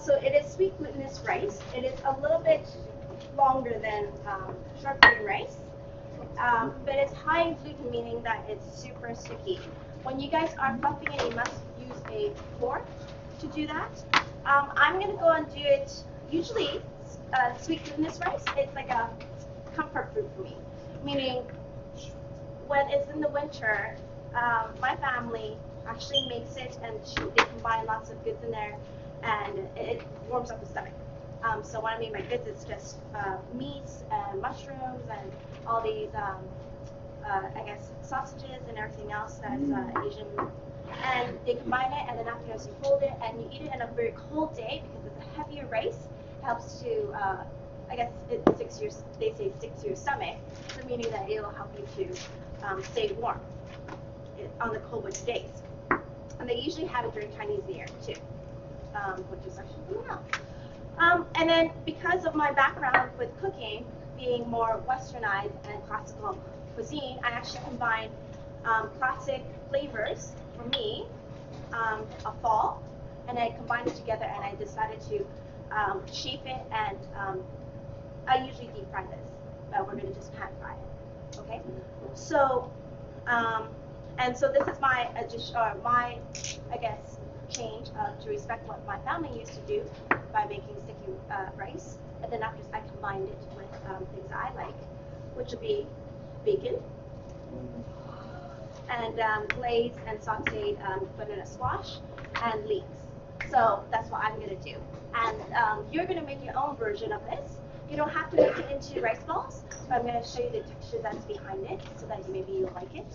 so it is sweet glutinous rice. It is a little bit longer than short grain rice, but it's high in gluten, meaning that it's super sticky. When you guys are fluffing it, you must use a fork to do that. I'm going to go and do it, usually sweet glutinous rice, it's like a comfort food for me, meaning when it's in the winter, my family actually makes it and they combine lots of goods in there and it warms up the stomach. So when I mean by goods, it's just meats and mushrooms and all these, I guess, sausages and everything else that's Asian. And they combine it, and then afterwards you fold it, and you eat it on a very cold day because it's a heavier rice. Helps to, I guess, they say sticks to your stomach, so meaning that it will help you to stay warm on the cold winter days. And they usually have it during Chinese New Year too, which is actually coming up. And then because of my background with cooking, being more westernized and classical cuisine, I actually combine classic flavors for me, a fall, and I combined it together and I decided to shape it and I usually deep fry this, but we're going to just pan fry it, okay? So, and so this is my addition, or my, I guess, change to respect what my family used to do by making sticky rice, and then after I combined it with things I like, which would be bacon, and glazed and sauteed banana squash and leeks. So that's what I'm going to do. And you're going to make your own version of this. You don't have to make it into rice balls, but I'm going to show you the texture that's behind it so that maybe you'll like it.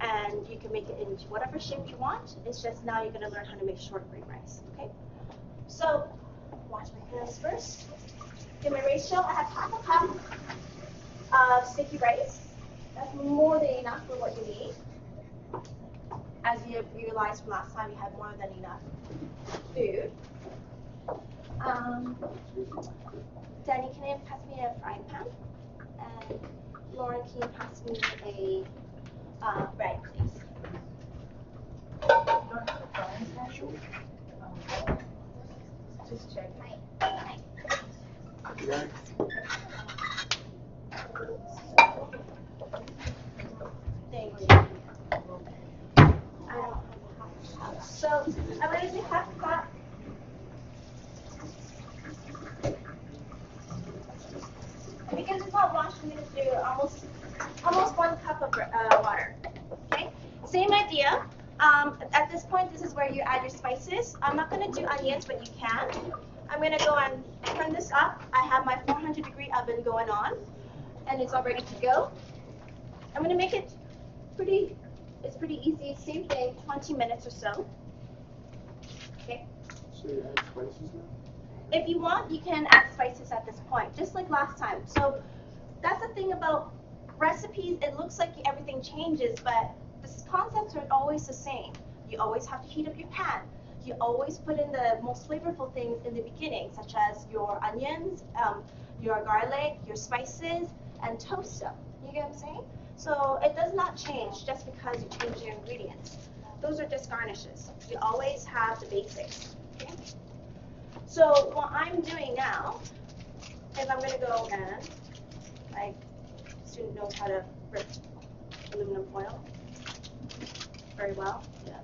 And you can make it into whatever shape you want. It's just now you're going to learn how to make short grain rice. Okay? So wash my hands first. In my ratio, I have half a cup of sticky rice. That's more than enough for what you need. As you realized from last time, you had more than enough food. Danny, can you pass me a frying pan? And Lauren, can you pass me a bread, please? Just check. Hi. Thank you. So I'm going to take half a cup. And because it's not washed, I'm going to do almost 1 cup of water. Okay. Same idea. At this point, this is where you add your spices. I'm not going to do onions, but you can. I'm going to go and turn this up. I have my 400-degree oven going on, and it's all ready to go. I'm going to make it it's pretty easy. Same thing, 20 minutes or so. Okay. So you add spices now? If you want, you can add spices at this point, just like last time. So that's the thing about recipes. It looks like everything changes, but the concepts are always the same. You always have to heat up your pan. You always put in the most flavorful things in the beginning, such as your onions, your garlic, your spices, and toast them. You get what I'm saying? So it does not change just because you change your ingredients. Those are just garnishes. You always have the basics. Okay? So what I'm doing now is I'm going to go and, like, student knows how to rip aluminum foil very well. Yeah.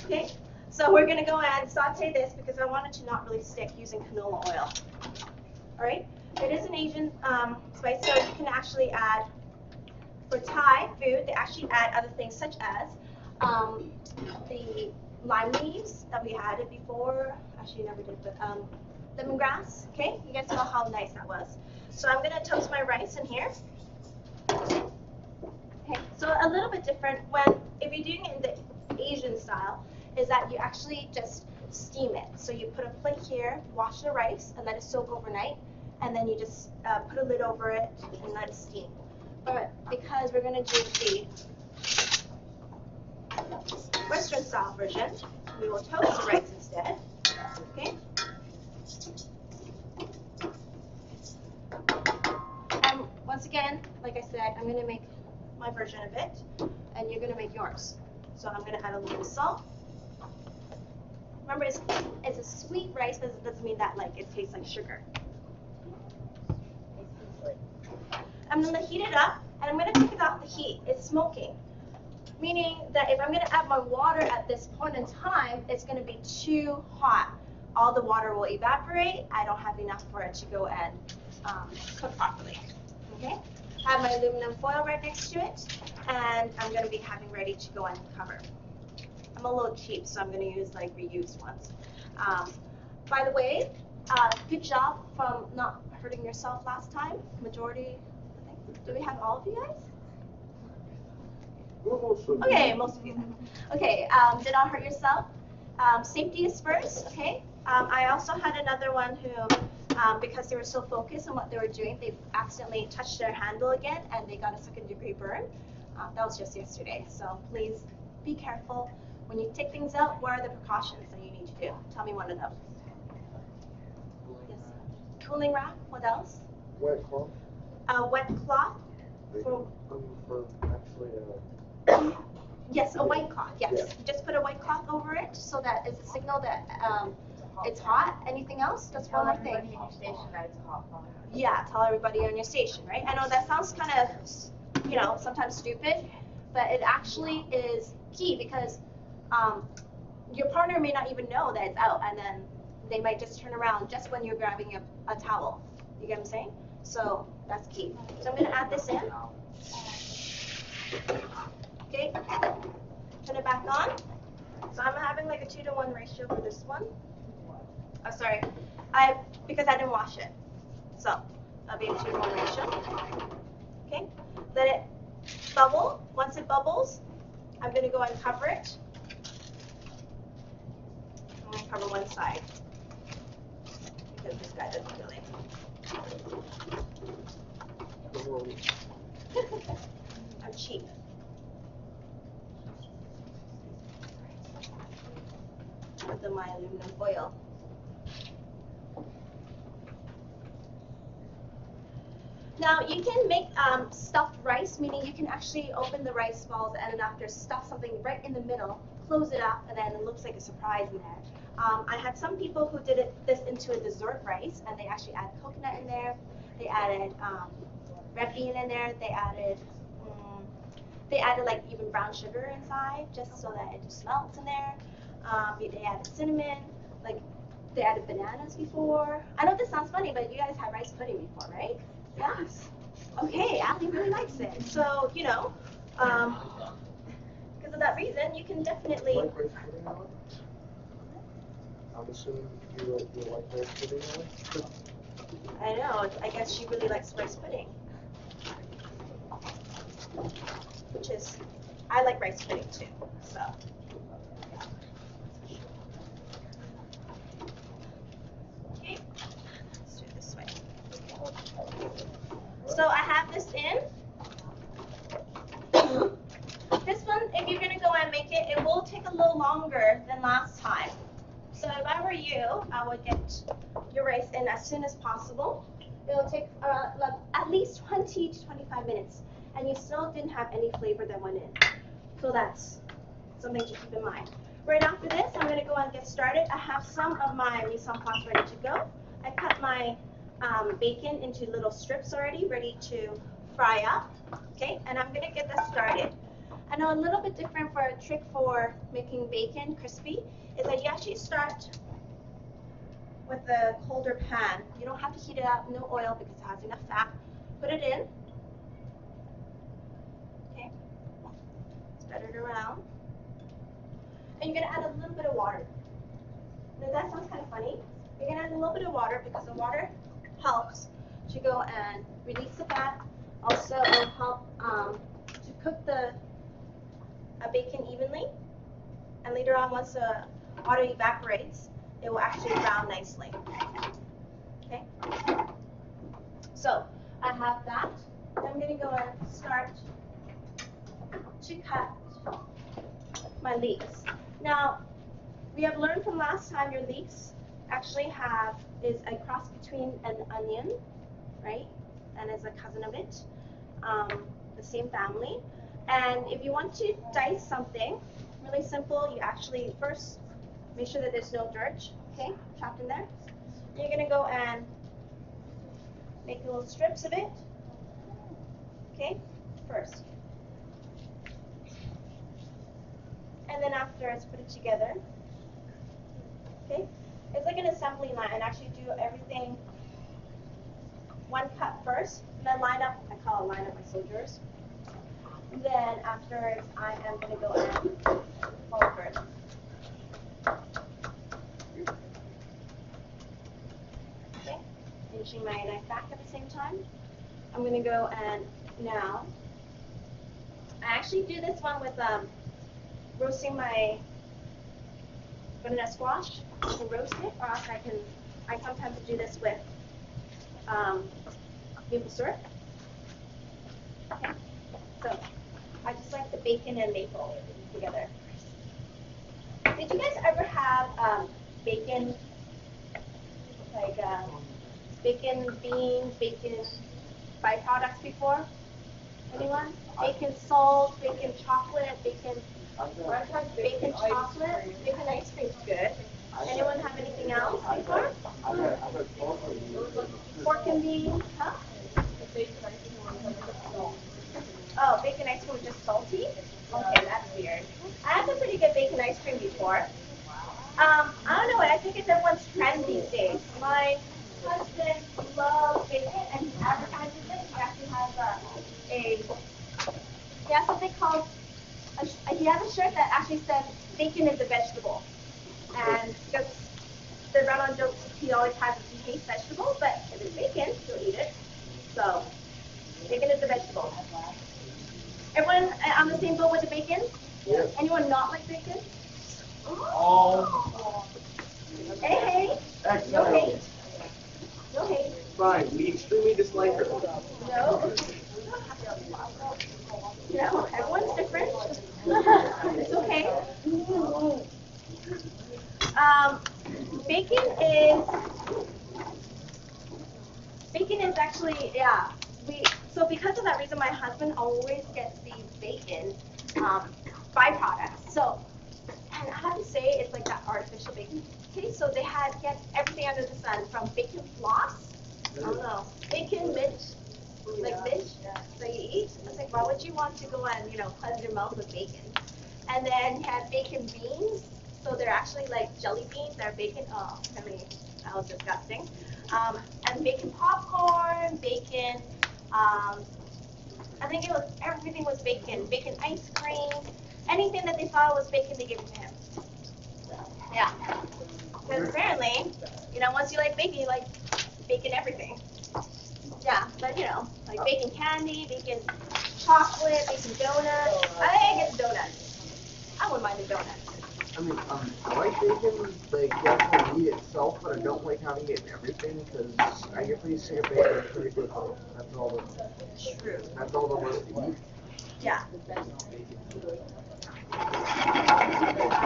Okay, so we're going to go and saute this because I want it to not really stick using canola oil. All right, it is an Asian spice, so you can actually add, for Thai food, they actually add other things such as the lime leaves that we added before. Actually, never did, but lemongrass. Okay, you guys saw how nice that was. So I'm going to toast my rice in here. Okay, so a little bit different if you're doing it in the Asian style, is that you actually just steam it. So you put a plate here, wash the rice, and let it soak overnight, and then you just put a lid over it and let it steam. But because we're going to do the Western style version, we will toast the rice instead. Okay? And once again, like I said, I'm going to make my version of it, and you're going to make yours. So I'm going to add a little salt. remember, it's a sweet rice, but it doesn't mean that like it tastes like sugar. I'm gonna heat it up, and I'm gonna take it off the heat. It's smoking, meaning that if I'm gonna add my water at this point in time, it's gonna be too hot. All the water will evaporate. I don't have enough for it to go and cook properly. Okay? I have my aluminum foil right next to it, and I'm gonna be having ready to go and cover. I'm a little cheap, so I'm gonna use like reused ones. By the way, good job from not hurting yourself last time. Majority, I think. Do we have all of you guys? Okay, most of you. Okay, did not hurt yourself. Safety is first, okay? I also had another one who, because they were so focused on what they were doing, they accidentally touched their handle again and they got a second-degree burn. That was just yesterday, so please be careful. When you take things out, what are the precautions that you need to do? Tell me one of them. Yes. Cooling rack, what else? Wet cloth. Wet cloth. For actually Yes, a white cloth, yes. Yeah. Just put a white cloth over it so that it's a signal that it's hot. Anything else? That's one more thing. Tell everybody in your station that it's hot. Yeah, tell everybody on your station, right? I know that sounds kind of, sometimes stupid, but it actually is key because your partner may not even know that it's out, and then they might just turn around just when you're grabbing a towel. You get what I'm saying? So that's key. So I'm going to add this in. Okay, turn it back on. So I'm having like a 2-to-1 ratio for this one. Oh, sorry, because I didn't wash it. So that'll be a 2-to-1 ratio. Okay, let it bubble. Once it bubbles, I'm going to go and cover it. I'm going to cover one side because this guy doesn't really. I'm cheap. With my aluminum foil. Now you can make stuffed rice, meaning you can actually open the rice balls and then after stuff something right in the middle, close it up, and then it looks like a surprise in there. I had some people who did this into a dessert rice, and they actually added coconut in there. They added red bean in there. They added like even brown sugar inside, just so that it just melts in there. They added cinnamon, like they added bananas before. I know this sounds funny, but you guys had rice pudding before, right? Yes. Okay, Ali really likes it. So, because of that reason, you can definitely. Like rice pudding, Alan? I'm assuming you like rice pudding, Alan? I know. I guess she really likes rice pudding, which is, I like rice pudding too. So. Okay, let's do it this way. So I have this in. This one, if you're gonna go and make it, it will take a little longer than last time. So if I were you, I would get your rice in as soon as possible. It'll take at least 20 to 25 minutes, and you still didn't have any flavor that went in. So that's something to keep in mind. Right after this, I'm going to go and get started. I have some of my mise en place ready to go. I cut my bacon into little strips already, ready to fry up. Okay, and I'm going to get this started. I know a little bit different for a trick for making bacon crispy is that you actually start with a colder pan. You don't have to heat it up, no oil because it has enough fat. Put it in. Okay. Spread it around. And you're going to add a little bit of water. Now that sounds kind of funny. You're going to add a little bit of water because the water helps to go and release the fat. Also, it'll help to cook the bacon evenly. And later on, once the water evaporates, it will actually brown nicely. Okay? So, I have that. I'm going to go and start to cut my leeks. Now, we have learned from last time your leeks actually is a cross between an onion, right? And is a cousin of it, the same family. And if you want to dice something, really simple, you actually first Make sure that there's no dirt, okay, trapped in there. You're gonna go and make little strips of it, okay, first. And then afterwards, put it together, okay. It's like an assembly line, and actually do everything one cut first, then line up, I call it line up my soldiers. Then afterwards, I am gonna go and fold it. Okay, finishing my knife back at the same time. I'm gonna go and now, I actually do this one with roasting my banana squash. I can roast it, or else I sometimes do this with maple syrup. Okay, so I just like the bacon and maple together. Did you guys ever have bacon, like bacon beans, bacon byproducts before? Anyone? Bacon salt, bacon chocolate, bacon chocolate, bacon ice cream's good. Anyone have anything else before? Pork and beans, huh? Oh, bacon ice cream was just salty? Okay, that's weird. I had some pretty good bacon ice cream before. I don't know, I think it's everyone's trend these days. My husband loves bacon and he advertises it. He actually has he has something called, he has a shirt that actually says bacon is a vegetable. And because the run-on jokes he always has is he hates vegetables, but if it's bacon, he'll eat it. So, bacon is a vegetable. Everyone on the same boat with the bacon? Yeah. Anyone not like bacon? Oh. Hey, no hate. No hate. Fine, we extremely dislike her. No. No, everyone's different. It's okay. Bacon is actually, yeah. So because of that reason, my husband always gets these bacon byproducts. So, and I have to say, it's like that artificial bacon taste. So they get everything under the sun, from bacon floss, I don't know, bacon mitch, like mitch that you eat. I was like, why would you want to go and cleanse your mouth with bacon? And then you have bacon beans. So they're actually like jelly beans. They're bacon. Oh, I mean, that was disgusting. And bacon popcorn, bacon. I think everything was bacon. Bacon ice cream. Anything that they thought was bacon, they gave it to him. Yeah. Because apparently, once you like bacon, you like bacon everything. Yeah, but like bacon candy, bacon chocolate, bacon donuts. I think I get the donuts. I wouldn't mind the donuts. I mean, I like bacon, like, definitely eat itself, but I don't like having it in everything, because I get pretty sick of bacon pretty quickly. That's all there was to eat. Yeah. I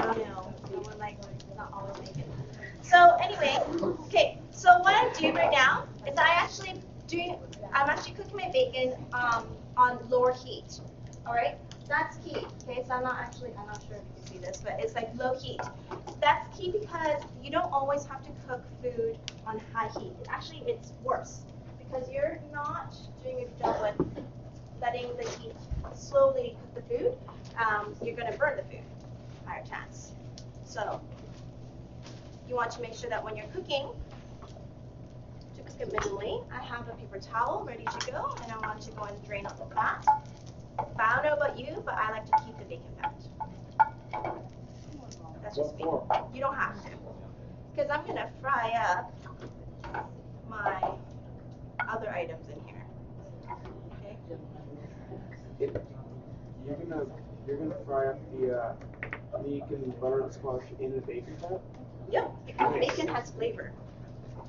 don't know. Someone like not always bacon. So anyway, okay. So what I do right now is I'm actually cooking my bacon on lower heat. All right. That's key. Okay. So I'm not sure if you can see this, but it's like low heat. That's key because you don't always have to cook food on high heat. Actually, it's worse because you're not doing a good job with letting the heat slowly cook the food. You're going to burn the food, higher chance. So you want to make sure that when you're cooking, to cook it minimally, I have a paper towel ready to go, and I want to go and drain out the fat. I don't know about you, but I like to keep the bacon fat. That's just me. You don't have to, because I'm going to fry up my other items in here. Okay. You're gonna fry up the meat and butter and squash in the bacon fat? Yep, because bacon has flavor.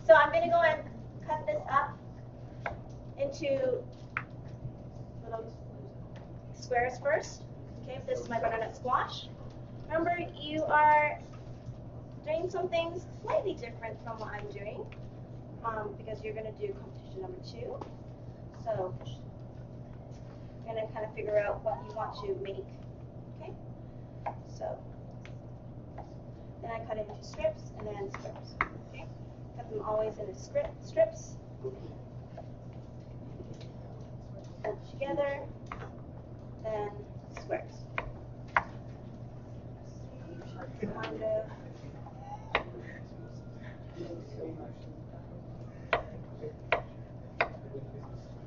So I'm gonna go and cut this up into little squares first. Okay, this is my butternut squash. Remember, you are doing some things slightly different from what I'm doing, because you're gonna do competition number 2. So you're gonna kind of figure out what you want to make. Okay, so Then I cut it into strips and then strips. Okay? Cut them always into strips. Put together, then squares. Kind of.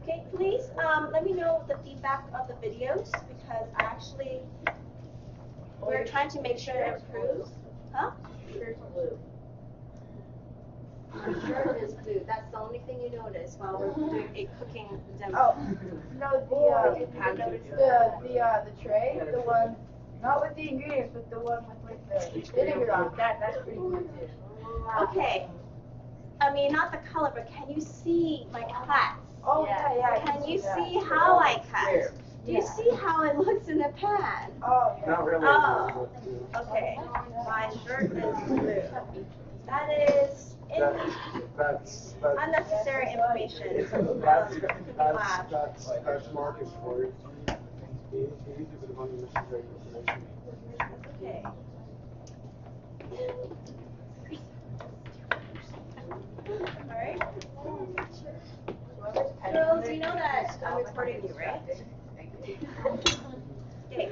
Okay, please let me know the feedback of the videos because we're trying to make sure it improves. Huh? Shirt's blue. My shirt is blue. That's the only thing you notice while we're doing a cooking demo. Oh, no, the tray, the one, not with the ingredients, but the one with the vinegar on. That's pretty good too. Okay. I mean, not the color, but can you see my cuts? Oh yeah. Can you see how I cut? Do you see how it looks in the pan? Oh yeah. Not really. Oh, okay. My shirt is blue. That is That's unnecessary information. That's Marcus for you. He's a bit of unnecessary information. Okay. Alright. Girls, you know that I'm recording you, right? Okay.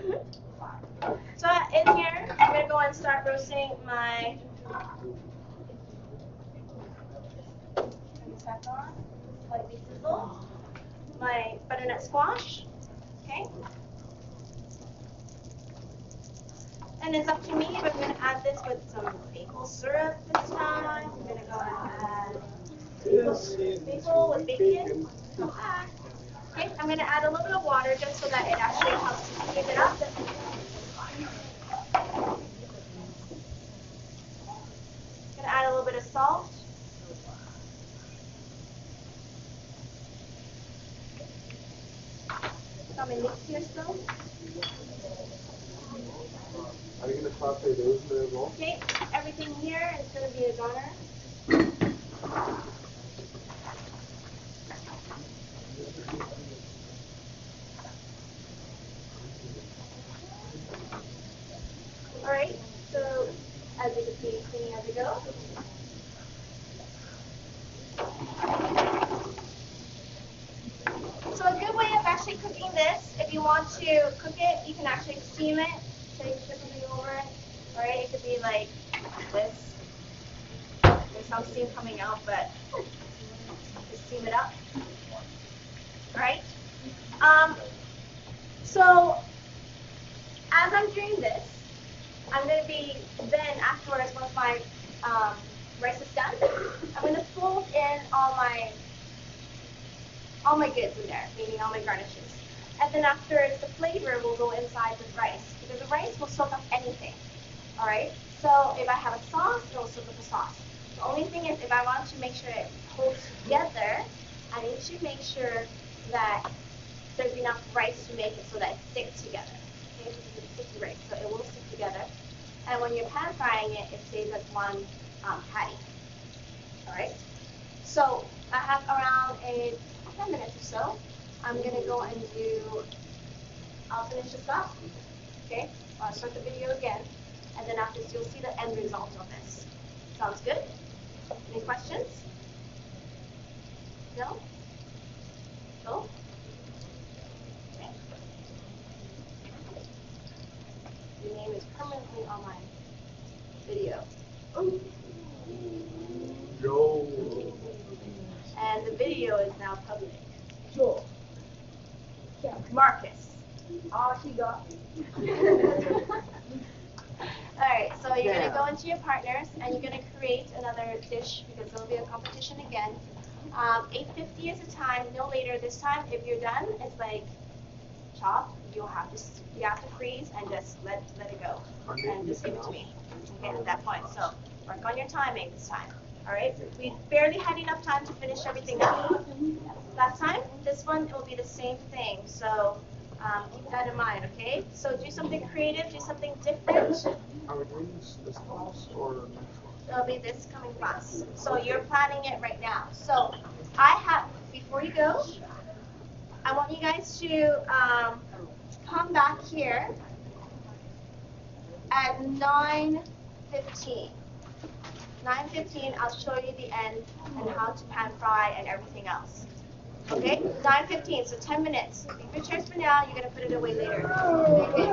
So in here, I'm gonna go and start roasting my saffron, lightly sizzle, my butternut squash. Okay. And it's up to me if I'm going to add this with some maple syrup this time. I'm going to go and add maple with bacon. Okay, I'm going to add a little bit of water just so that it actually helps to sweeten it up. I'm going to add a little bit of salt. Got my mix here still. Are you going to saute those in there as well? Okay, everything here is going to be a goner. Alright, so as you can see, cleaning as you go. So a good way of actually cooking this, if you want to cook it, you can actually steam it. So you put something over it. Alright, it could be like this. There's some steam coming out, but just steam it up. Alright? So as I'm doing this, I'm going to be then afterwards, once my rice is done, I'm going to fold in all my goods in there, meaning all my garnishes. And then afterwards, the flavor will go inside the rice because the rice will soak up anything. All right. So if I have a sauce, it will soak up the sauce. The only thing is, if I want to make sure it holds together, I need to make sure that there's enough rice to make it so that it sticks together. Okay, this is a sticky rice, so it will stick together. And when you're pan frying it, it stays as one patty. All right. So I have around 10 minutes or so. I'm gonna go and I'll finish this up. Okay. I'll start the video again, and then after this, you'll see the end result of this. Sounds good? Any questions? No? No? Okay. Your name is permanently on my video. Yo. And the video is now public. Joel. Marcus. Oh, she got me. Alright, so you're going to go into your partners and you're going to create another dish because there will be a competition again. 8:50 is the time, no later this time. If you're done, it's like chop. You have to freeze and just let it go and just give it to me. Okay, at that point. So work on your timing this time. Alright, we barely had enough time to finish everything up last time. This one, it will be the same thing. So keep that in mind, okay? So do something creative, do something different. Are we doing this class or next one? It'll be this coming class. So you're planning it right now. So I have, before you go, I want you guys to come back here at 9 9:15. 9:15, I'll show you the end and how to pan fry and everything else. Okay, 9:15, so 10 minutes. Leave your chairs for now, you're gonna put it away later. Okay?